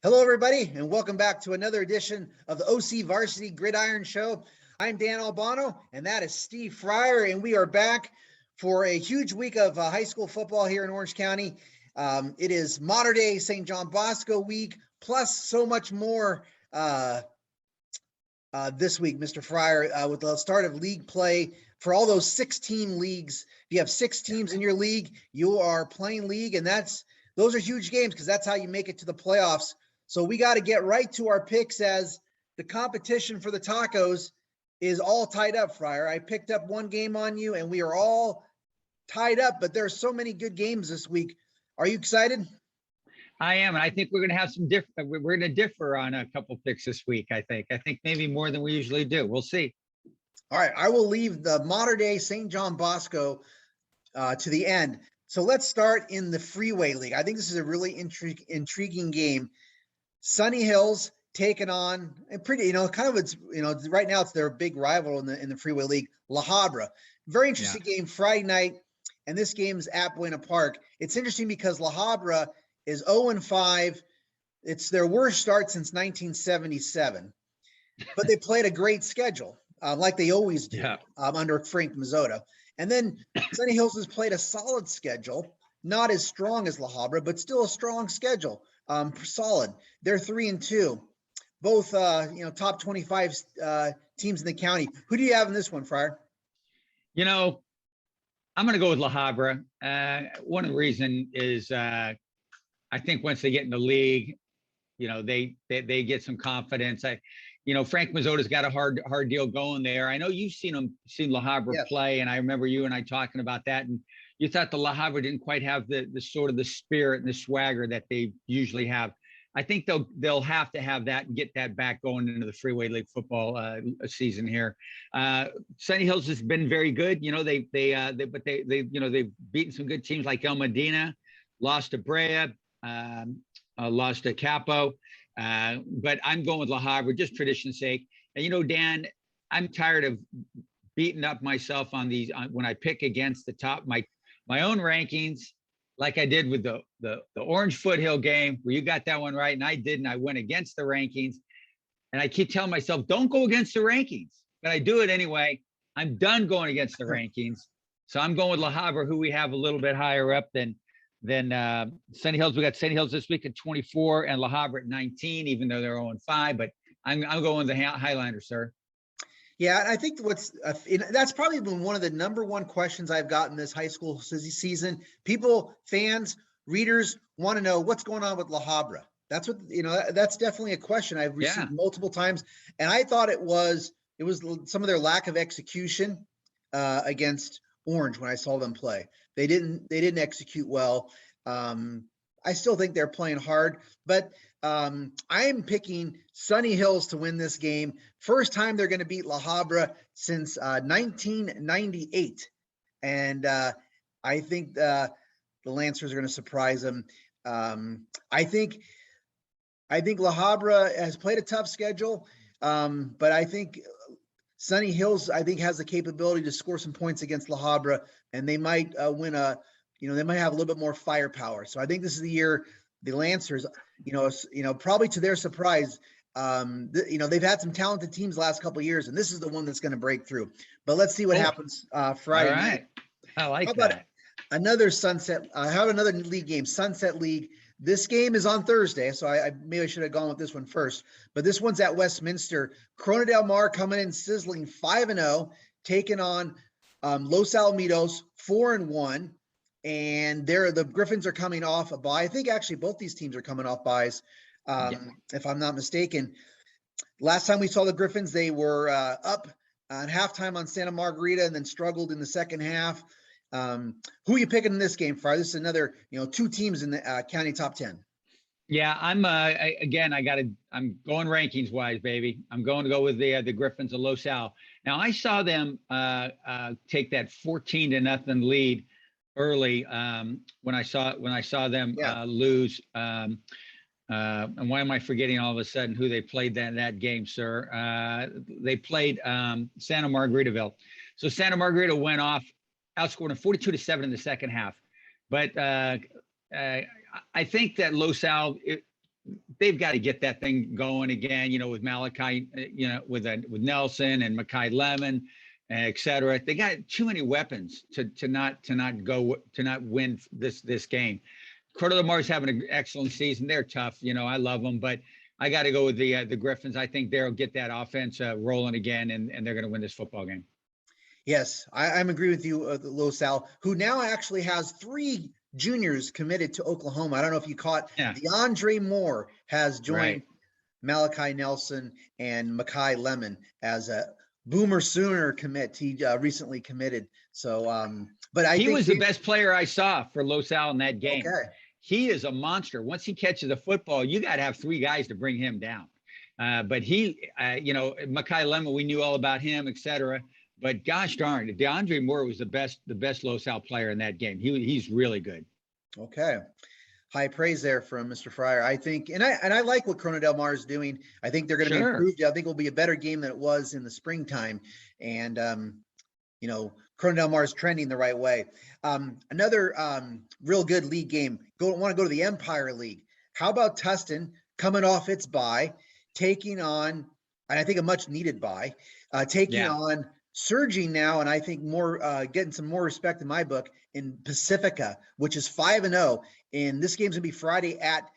Hello, everybody, and welcome back to another edition of the OCVarsity Gridiron Show. I'm Dan Albano, and that is Steve Fryer, and we are back for a huge week of high school football here in Orange County. It is modern-day St. John Bosco week, plus so much more this week, Mr. Fryer, with the start of league play for all those 6-team leagues. If you have 6 teams in your league, you are playing league, and those are huge games because that's how you make it to the playoffs. So we got to get right to our picks as the competition for the tacos is all tied up, Fryer. I picked up one game on you, and we are all tied up, but there's so many good games this week. Are you excited? I am, and I think we're going to have some different. We're going to differ on a couple picks this week. I think maybe more than we usually do. We'll see. All right, I will leave the modern-day St. John Bosco to the end. So let's start in the Freeway League. I think this is a really intriguing game. Sunny Hills taking on and pretty, right now it's their big rival in the Freeway League, La Habra. Very interesting game Friday night, and this game's at Buena Park. It's interesting because La Habra is 0-5. It's their worst start since 1977, but they played a great schedule, like they always do, under Frank Mazzota. And then Sunny Hills has played a solid schedule, not as strong as La Habra, but still a strong schedule. Solid. They're 3-2, both top 25 teams in the county. Who do you have in this one, Fryer? I'm going to go with La Habra. One of the reasons is I think once they get in the league, they get some confidence. Frank Mazzota's got a hard deal going there. I know you've seen La Habra play, and I remember you and I talking about that, and you thought the La Habra didn't quite have the sort of the spirit and the swagger that they usually have. I think they'll have to have that and get that back going into the Freeway League football season here. Sunny Hills has been very good. They've beaten some good teams like El Medina, lost to Brea, lost to Capo. But I'm going with La Habra, just tradition's sake. And Dan, I'm tired of beating up myself on these when I pick against the top my own rankings, like I did with the Orange Foothill game, where you got that one right and I didn't. I went against the rankings, and I keep telling myself, don't go against the rankings, but I do it anyway. I'm done going against the rankings, so I'm going with La Habra, who we have a little bit higher up than Sunny Hills. We got Sunny Hills this week at 24 and La Habra at 19, even though they're 0-5. But I'm going with the Highlanders, sir. Yeah, and I think that's probably been one of the number one questions I've gotten this high school season. People, fans, readers want to know what's going on with La Habra. That's what that's definitely a question I've received multiple times, and I thought it was some of their lack of execution against Orange when I saw them play. They didn't execute well. I still think they're playing hard, but I'm picking Sunny Hills to win this game. First time they're going to beat La Habra since 1998, and I think the Lancers are going to surprise them. I think La Habra has played a tough schedule, but I think Sunny Hills, has the capability to score some points against La Habra, and they might win they might have a little bit more firepower. So I think this is the year the Lancers, probably to their surprise, they've had some talented teams the last couple of years, and this is the one that's going to break through. But let's see what happens Friday night. I like that. Another Sunset. I have another league game, Sunset League. This game is on Thursday, so I maybe I should have gone with this one first. But this one's at Westminster. Corona del Mar coming in sizzling 5-0, taking on Los Alamitos 4-1. And the Griffins are coming off a bye. I think actually both these teams are coming off byes, if I'm not mistaken. Last time we saw the Griffins, they were up at halftime on Santa Margarita and then struggled in the second half. Who are you picking in this game, Fryer? This is another, 2 teams in the county top 10. Yeah, I'm going rankings wise, baby. I'm going to go with the Griffins of Los Al. Now I saw them take that 14-0 lead early when I saw them lose. And why am I forgetting all of a sudden who they played that game, sir? They played Santa Margaritaville. So Santa Margarita went off, outscored them 42-7 in the second half. But I think that Los Al they've got to get that thing going again, with Malachi, with Nelson and Makai Lemon, et cetera. They got too many weapons to not win this game. Corona del Mar's having an excellent season. They're tough. I love them, but I got to go with the Griffins. I think they'll get that offense rolling again, and they're going to win this football game. Yes, I'm agree with you, Los Al, who now actually has 3 juniors committed to Oklahoma. I don't know if you caught. DeAndre Moore has joined Malachi Nelson and Makai Lemon as a Boomer Sooner commit. He recently committed. So, but he was the best player I saw for Los Al in that game. Okay. He is a monster. Once he catches the football, you got to have 3 guys to bring him down. But he, Makai Lemon, we knew all about him, et cetera. But gosh darn, DeAndre Moore was the best Los Al player in that game. He's really good. Okay. High praise there from Mr. Fryer. I think, and I like what Corona del Mar is doing. I think they're going to be improved. I think it'll be a better game than it was in the springtime. And, Corona del Mar is trending the right way. Another real good league game. Want to go to the Empire League. How about Tustin coming off its bye, taking on, and I think a much needed bye, taking on surging now, and I think more getting some more respect in my book in Pacifica, which is 5-0. And this game's gonna be Friday at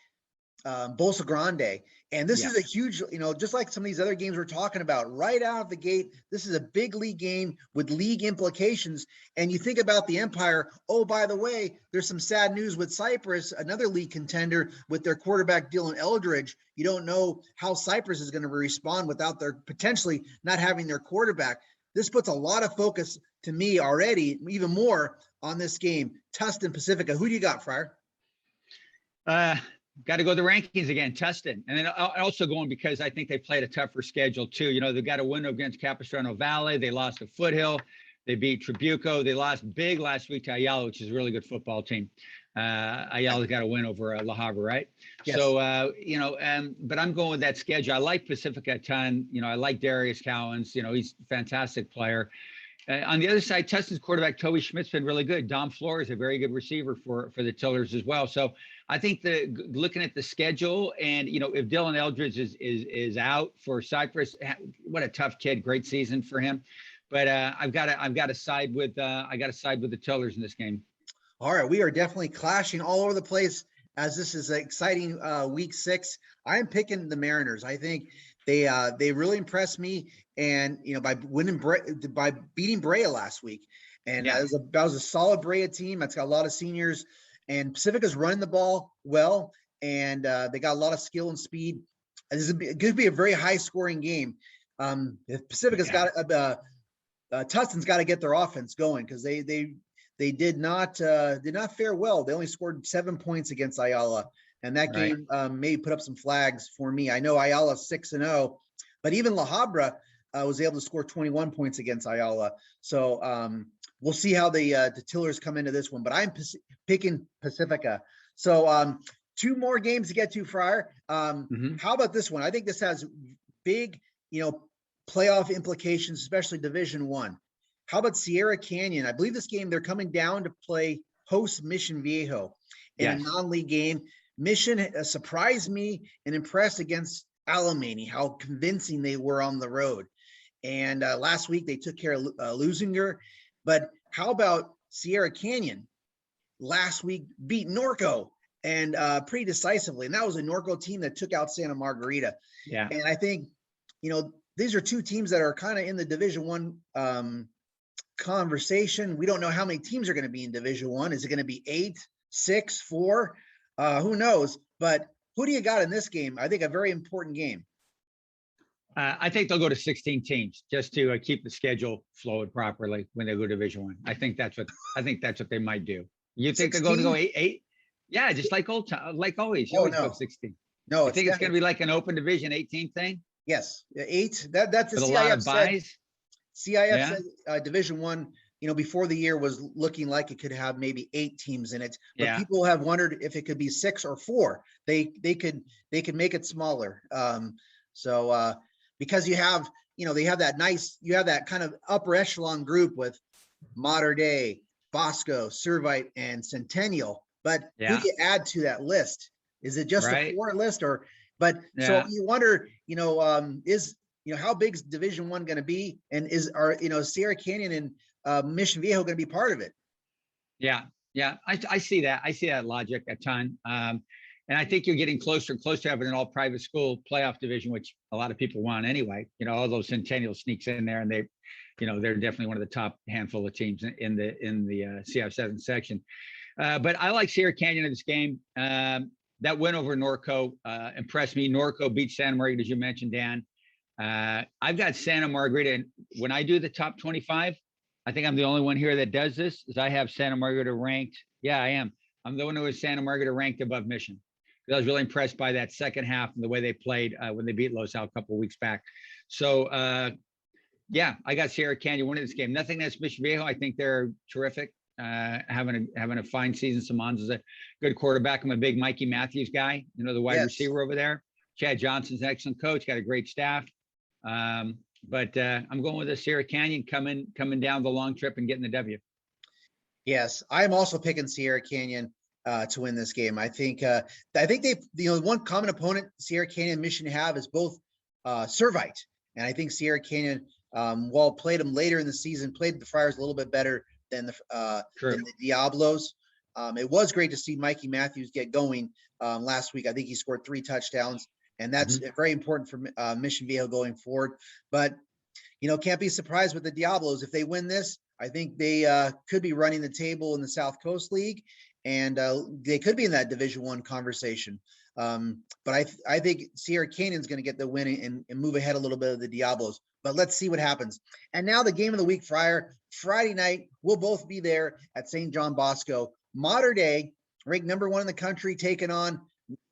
Bolsa Grande. And this is a huge, just like some of these other games we're talking about, right out of the gate, this is a big league game with league implications. And you think about the Empire, oh, by the way, there's some sad news with Cypress, another league contender with their quarterback, Dylan Eldridge. You don't know how Cypress is going to respond without their potentially not having their quarterback. This puts a lot of focus to me already, even more on this game. Tustin-Pacifica. Who do you got, Fryer? Got to go the rankings again, Tustin. And then also going because I think they played a tougher schedule too. They got a win against Capistrano Valley. They lost to Foothill. They beat Trabuco. They lost big last week to Ayala, which is a really good football team. Ayala's got a win over La Habra, right? Yes. So, but I'm going with that schedule. I like Pacifica a ton. I like Darius Cowens. He's a fantastic player. On the other side, Tustin's quarterback, Toby Schmidt's been really good. Dom Flores, a very good receiver for the Tillers as well. So I think looking at the schedule and, if Dylan Eldridge is out for Cypress, what a tough kid, great season for him. But I've got to side with the Tillers in this game. All right. We are definitely clashing all over the place as this is an exciting week 6. I'm picking the Mariners. I think they really impressed me, and by beating Brea last week, and that was a solid Brea team. That's got a lot of seniors, and Pacifica's running the ball well, and they got a lot of skill and speed. This is going to be a very high scoring game. If Pacifica's got Tustin's got to get their offense going because they did not fare well. They only scored 7 points against Ayala. And that game may put up some flags for me. I know Ayala 6-0, but even La Habra was able to score 21 points against Ayala. So we'll see how the Tillers come into this one. But I'm picking Pacifica. So 2 more games to get to, Fryer. How about this one? I think this has big, playoff implications, especially Division I. How about Sierra Canyon? I believe this game they're coming down to play host Mission Viejo in a non-league game. Mission surprised me and impressed against Alamany, how convincing they were on the road. And last week they took care of Lusinger. But how about Sierra Canyon? Last week beat Norco and pretty decisively. And that was a Norco team that took out Santa Margarita. Yeah. And I think, these are 2 teams that are kind of in the Division I conversation. We don't know how many teams are going to be in Division I. Is it going to be 8, 6, 4? Who knows? But who do you got in this game? I think a very important game. I think they'll go to 16 teams just to keep the schedule flowing properly when they go to Division I. I think that's what they might do. You think 16? They're going to go 8? Yeah, just like always. You always go 16. No, I think it's going to be like an open division 18 thing. Yes, 8. That's the CIF a lot of buys. CIF said Division I, before the year was looking like it could have maybe 8 teams in it, but people have wondered if it could be 6 or 4. They could make it smaller. Because you have that kind of upper echelon group with Mater Dei, Bosco, Servite, and Centennial. But who do you add to that list? Is it just a 4 list, or But so Yeah. you wonder, how big is Division I going to be, and is Sierra Canyon and Mission Viejo going to be part of it? Yeah. Yeah. I see that. I see that logic a ton. And I think you're getting closer and closer to having an all private school playoff division, which a lot of people want anyway. Although Centennial sneaks in there, and they're definitely one of the top handful of teams in the CF7 section. But I like Sierra Canyon in this game. That win over Norco impressed me. Norco beat Santa Margarita, as you mentioned, Dan. I've got Santa Margarita, and when I do the top 25, I think I'm the only one here that does this, is I have Santa Margarita ranked. Yeah, I am. I'm the one who has Santa Margarita ranked above Mission. I was really impressed by that second half and the way they played when they beat Los Al a couple of weeks back. So, yeah, I got Sierra Canyon winning this game. Nothing against Mission Viejo. I think they're terrific. Having a fine season. Simons is a good quarterback. I'm a big Mikey Matthews guy, the wide receiver over there. Chad Johnson's an excellent coach, got a great staff. But I'm going with the Sierra Canyon coming down the long trip and getting the W. Yes, I'm also picking Sierra Canyon to win this game. I think they, one common opponent Sierra Canyon and Mission have is both Servite, and I think Sierra Canyon, while played them later in the season, played the Friars a little bit better than the Diablos. It was great to see Mikey Matthews get going last week. I think he scored 3 touchdowns, and that's very important for Mission Viejo going forward. But can't be surprised with the Diablos. If they win this, I think they could be running the table in the South Coast League, and they could be in that Division I conversation. But I think Sierra Canyon's going to get the win and move ahead a little bit of the Diablos. But let's see what happens. And now the game of the week, Friday night, we'll both be there at St. John Bosco. Mater Dei, ranked number 1 in the country, taking on,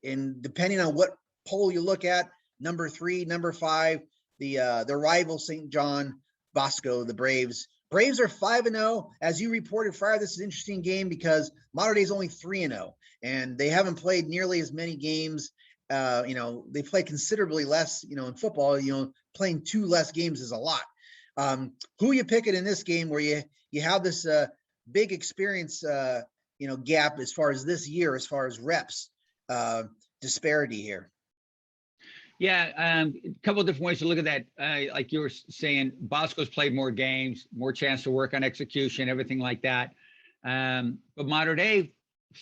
and depending on what poll you look at, number 3, number 5, the rival St. John Bosco, the Braves. Braves are 5-0. As you reported, Friar, this is an interesting game because Mater Dei is only 3-0, and they haven't played nearly as many games. They play considerably less, in football, playing 2 less games is a lot. Who are you picking in this game where you have this big experience, gap as far as this year, as far as reps disparity here? Yeah, a couple of different ways to look at that. Like you were saying, Bosco's played more games, more chance to work on execution, everything like that. But Mater Dei,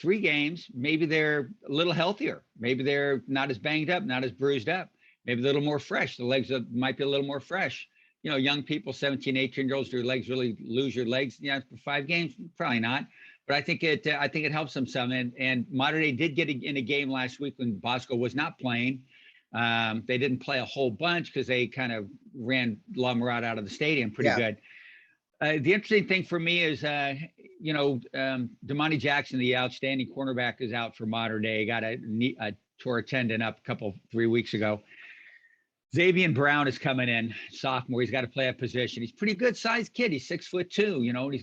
3 games, maybe they're a little healthier. Maybe they're not as banged up, not as bruised up. Maybe a little more fresh. The legs might be a little more fresh. Young people, 17, 18-year-olds, do your legs really lose your legs? Yeah, for 5 games, probably not. But I think it helps them some. And Mater Dei did get in a game last week when Bosco was not playing. They didn't play a whole bunch because they kind of ran La Mirada out of the stadium pretty good. The interesting thing for me is, Damani Jackson, the outstanding cornerback, is out for Mater Dei. Got a tore tendon up 3 weeeks ago. Xavier Brown is coming in, sophomore. He's got to play a position. He's a pretty good sized kid. He's 6'2", and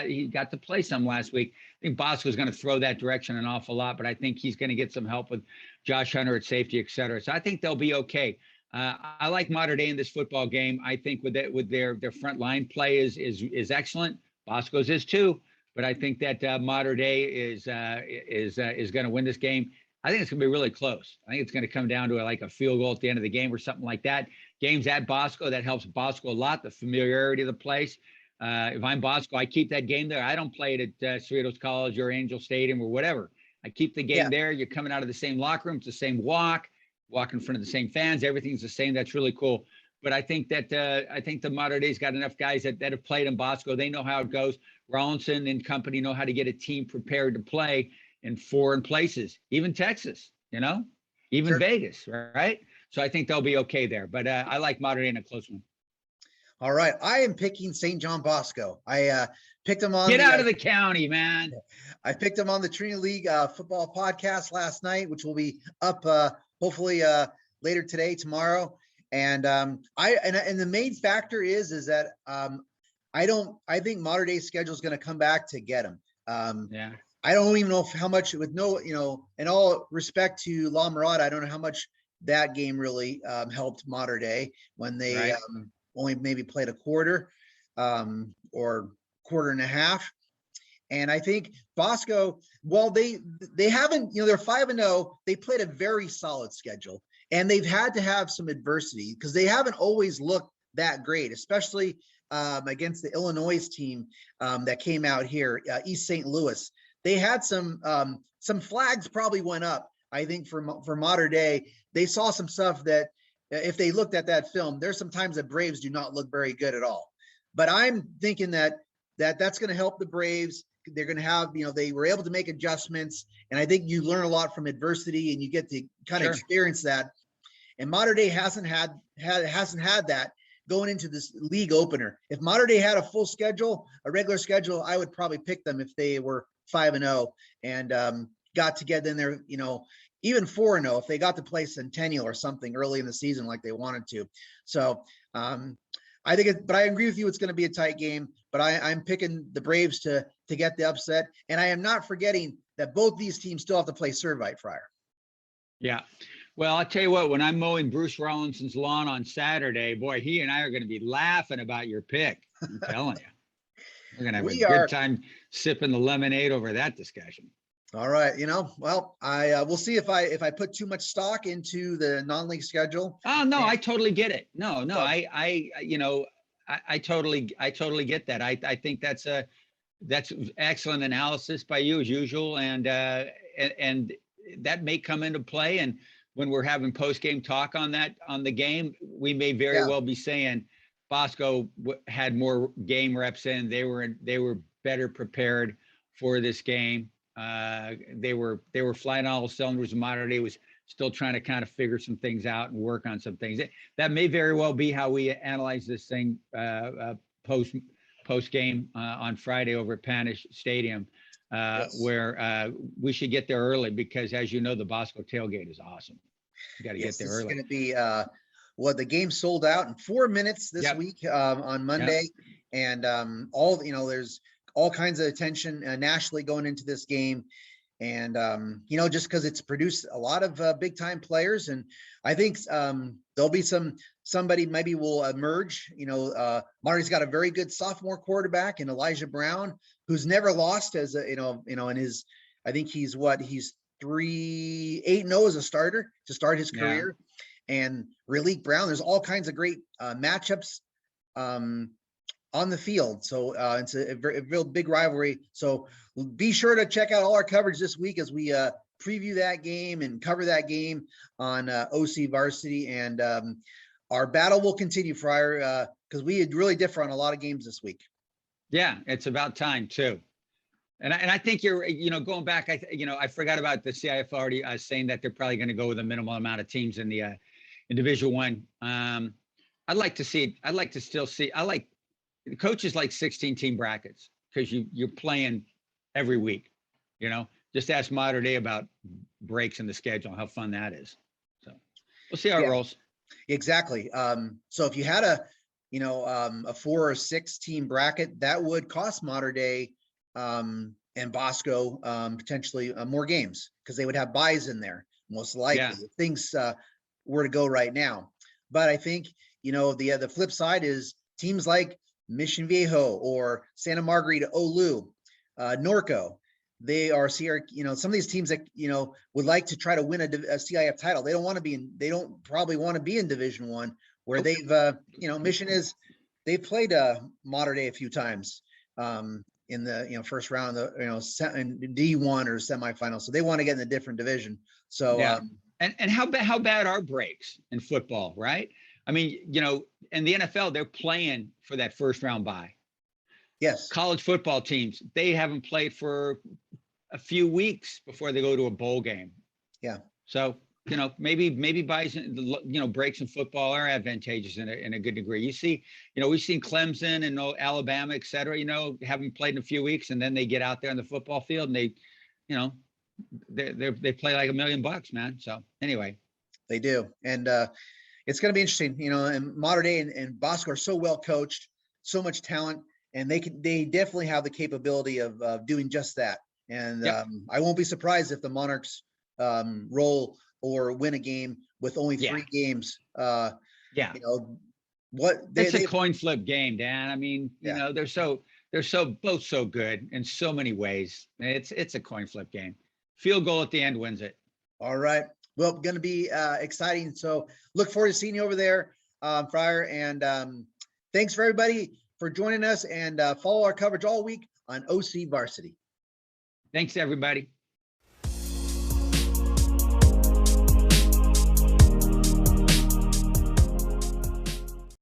he got to play some last week. I think Bosco's going to throw that direction an awful lot, but I think he's going to get some help with Josh Hunter at safety, et cetera. So I think they'll be okay. I like Mater Dei in this football game. I think with their front line play is excellent. Bosco's is too, but I think that Mater Dei is going to win this game. I think it's going to be really close. I think it's going to come down to like a field goal at the end of the game or something like that. Games at Bosco, that helps Bosco a lot, the familiarity of the place. If I'm Bosco, I keep that game there. I don't play it at Cerritos College or Angel Stadium or whatever. I keep the game there. You're coming out of the same locker room. It's the same walk in front of the same fans. Everything's the same. That's really cool. But I think that the Mater Dei's got enough guys that have played in Bosco. They know how it goes. Rawlinson and company know how to get a team prepared to play in foreign places, even Texas, even Vegas, right? So I think they'll be okay there. But I like Mater Dei in a close one. All right. I am picking St. John Bosco. I picked them on. Get out of the county, man. I picked them on the Trinity League football podcast last night, which will be up hopefully later today, tomorrow. And and the main factor is that I think Mater Dei's schedule is going to come back to get them. I don't even know how much, with in all respect to La Mirada, I don't know how much that game really helped Mater Dei when they only maybe played a quarter or quarter and a half. And I think Bosco, while they haven't, they're 5-0, they played a very solid schedule, and they've had to have some adversity because they haven't always looked that great, especially against the Illinois team that came out here, East St. Louis. They had some flags probably went up, I think, for Mater Dei. They saw some stuff that if they looked at that film, there's sometimes the Braves do not look very good at all. But I'm thinking that's going to help the Braves. They're going to have, they were able to make adjustments, and I think you learn a lot from adversity, and you get to kind of experience that. And Mater Dei hasn't had that going into this league opener. If Mater Dei had a full schedule, a regular schedule, I would probably pick them if they were 5-0 and got to get in there, even 4-0 if they got to play Centennial or something early in the season like they wanted to. So I think but I agree with you. It's going to be a tight game, but I'm picking the Braves to get the upset. And I am not forgetting that both these teams still have to play Servite Friar. Yeah. Well, I'll tell you what, when I'm mowing Bruce Rollinson's lawn on Saturday, boy, he and I are going to be laughing about your pick. I'm telling you. We're going to have a good time sipping the lemonade over that discussion. All right. Well, I we'll see if I put too much stock into the non-league schedule. Oh, no, I totally get it. No, I totally get that. I think that's excellent analysis by you as usual. And that may come into play. And when we're having post-game talk on the game, we may very well be saying Bosco had more game reps in. They were better prepared for this game. They were flying all cylinders. Mater Dei was still trying to kind of figure some things out and work on some things. That may very well be how we analyze this thing post game on Friday over at Panish Stadium, where we should get there early because, as you know, the Bosco tailgate is awesome. You got to get there early. It's going to be the game sold out in 4 minutes this week on Monday, and there's all kinds of attention nationally going into this game. And, just because it's produced a lot of big time players. And I think there'll be somebody maybe will emerge. Marty's got a very good sophomore quarterback in Elijah Brown, who's never lost as in his, I think he's 8-0 as a starter to start his career. And Relique Brown, there's all kinds of great matchups on the field. So it's a real big rivalry. So be sure to check out all our coverage this week as we preview that game and cover that game on OCVarsity. And our battle will continue, Friar, because we really differ on a lot of games this week. Yeah, it's about time too. And I think you're, going back, I forgot about the CIF already saying that they're probably going to go with a minimal amount of teams in the in Division I. I'd like to see it. The coaches like 16-team brackets because you're playing every week. Just ask Mater Dei about breaks in the schedule and how fun that is. So we'll see how it rolls. Exactly. So if you had a 4 or 6 team bracket, that would cost Mater Dei and Bosco potentially more games because they would have buys in there most likely if things were to go right now. But I think the flip side is teams like Mission Viejo or Santa Margarita, Olu, Norco. They are some of these teams that would like to try to win a CIF title. They don't probably want to be in Division I, where they've Mission they've played Mater Dei a few times in the first round of the in D1 or semifinals. So they want to get in a different division. So and how bad are breaks in football, right? I mean, in the NFL, they're playing for that first round bye. Yes. College football teams, they haven't played for a few weeks before they go to a bowl game. Yeah. So, maybe buys, breaks in football are advantageous in a good degree. You see, we've seen Clemson and Alabama, et cetera, haven't played in a few weeks, and then they get out there on the football field and they play like $1 million, man. So anyway. They do. And it's going to be interesting, and Mater Dei and Bosco are so well coached, so much talent, and they definitely have the capability of doing just that. And I won't be surprised if the Monarchs roll or win a game with only 3 games. It's a coin flip game, Dan. I mean, they're so they're both so good in so many ways. It's a coin flip game. Field goal at the end wins it. All right. Well, going to be exciting. So look forward to seeing you over there, Friar. And thanks for everybody for joining us, and follow our coverage all week on OC Varsity. Thanks, everybody.